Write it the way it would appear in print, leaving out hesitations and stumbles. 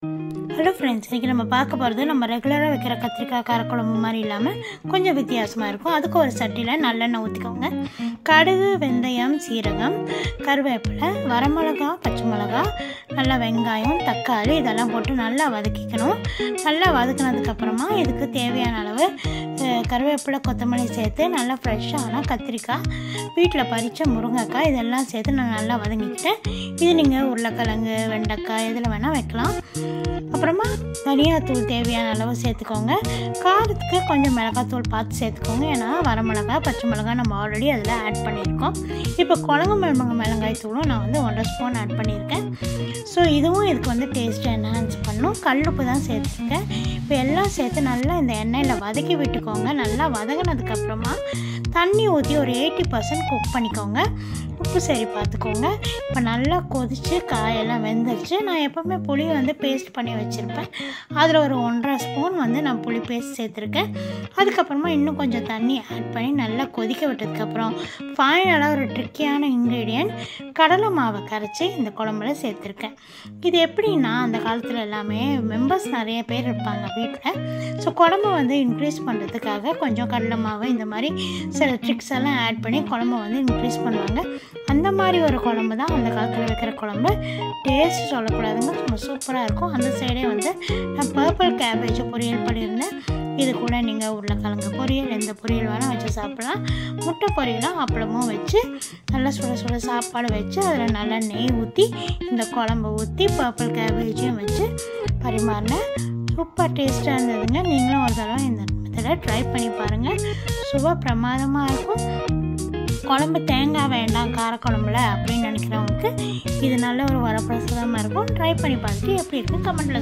Hello friends, இன்றைக்கி நம்ம பார்க்க போகிறது நம்ம ரெகுலராக வைக்கிற கத்திரிக்காய் காரக்குழம்பு மாதிரி இல்லாமல் கொஞ்சம் வித்தியாசமாக இருக்கும். அதுக்கு ஒரு சட்டியில் நல்லெண்ணெய் ஊற்றிக்கோங்க. கடுகு, வெந்தயம், சீரகம், கருவேப்பிலை, வரமிளகா, பச்சை மிளகா, நல்லா வெங்காயம், தக்காளி இதெல்லாம் போட்டு நல்லா வதக்கிக்கணும். நல்லா வதக்கினதுக்கப்புறமா இதுக்கு தேவையான அளவு கருவேப்பிலை, கொத்தமல்லி சேர்த்து நல்லா ஃப்ரெஷ்ஷான கத்திரிக்காய், வீட்டில் பறித்த முருங்கைக்காய் இதெல்லாம் சேர்த்து நான் நல்லா வதங்கிக்கிட்டேன். இது நீங்கள் உருளைக்கிழங்கு, வெண்டைக்காய் இதில் வேணால் வைக்கலாம். அப்புறமா தனியாத்தூள் தேவையான அளவு சேர்த்துக்கோங்க. காரத்துக்கு கொஞ்சம் மிளகாத்தூள் பார்த்து சேர்த்துக்கோங்க. ஏன்னா வரமிளகா, பச்சை மிளகா நம்ம ஆல்ரெடி அதில் ஆட் பண்ணியிருக்கோம். இப்போ குழம்பு மிளகாய் தூளும் நான் 1.5 ஸ்பூன் ஆட் பண்ணியிருக்கேன். ஸோ இதுவும் இதுக்கு டேஸ்ட்டை என்ஹான்ஸ் பண்ணும். கல்லுப்பு தான் சேர்த்துருக்கேன். இப்போ எல்லாம் சேர்த்து நல்லா இந்த எண்ணெயில் வதக்கி விட்டுக்கோங்க. நல்லா வதங்கினதுக்கப்புறமா தண்ணி ஊற்றி ஒரு 80% குக் பண்ணிக்கோங்க. உப்பு சரி பார்த்துக்கோங்க. இப்போ நல்லா கொதித்து காயெல்லாம் வெந்துருச்சு. நான் எப்போவுமே புளி பேஸ்ட் பண்ணி வச்சுருப்பேன். அதில் ஒரு 1.5 ஸ்பூன் நான் புளி பேஸ்ட் சேர்த்துருக்கேன். அதுக்கப்புறமா இன்னும் கொஞ்சம் தண்ணி ஆட் பண்ணி நல்லா கொதிக்க விட்டதுக்கப்புறம் ஃபைனலாக ஒரு ட்ரிக்கியான இன்க்ரீடியன்ட் கடலை மாவை கரைச்சி இந்த குழம்புல சேர்த்துருக்கேன். இது எப்படின்னா, அந்த காலத்தில் எல்லாமே மெம்பர்ஸ் நிறைய பேர் இருப்பாங்க வீட்டில். ஸோ குழம்பு இன்க்ரீஸ் பண்ணுறதுக்காக கொஞ்சம் கடலை மாவு இந்த மாதிரி சில ட்ரிக்ஸ் எல்லாம் ஆட் பண்ணி குழம்பு இன்க்ரீஸ் பண்ணுவாங்க. அந்த மாதிரி ஒரு குழம்பு தான் அந்த காலத்தில் வைக்கிற குழம்பு. டேஸ்ட் சொல்லக்கூடாதுங்க, ரொம்ப சூப்பராக இருக்கும். அந்த சைடே நான் பர்பிள் கேபேஜ் பொரியல் பண்ணியிருந்தேன். இது கூட நீங்கள் உருளைக்கிழங்கு பொரியல், எந்த பொரியல் வேணால் வச்சு சாப்பிடலாம். முட்டை பொரியலும் அப்பளமும் வச்சு நல்லா சுட சுட சாப்பாடு வச்சு அதில் நல்லா நெய் ஊற்றி இந்த குழம்பு ஊற்றி பர்பிள் கேபேஜையும் வச்சு பரிமாறினேன். சூப்பர் டேஸ்ட்டாக இருந்ததுங்க. நீங்களும் ஒரு தடவை இந்த மெத்தடை ட்ரை பண்ணி பாருங்கள். சுப பிரமாதமாக இருக்கும். குழம்பு தேங்காய் வேண்டாம் காரக்குழம்புல அப்படின்னு நினைக்கிறவங்களுக்கு இது நல்ல ஒரு வரப்பிரசாதமாக இருக்கும். ட்ரை பண்ணி பார்த்துட்டு எப்படி இருக்குன்னு கமெண்ட்டில்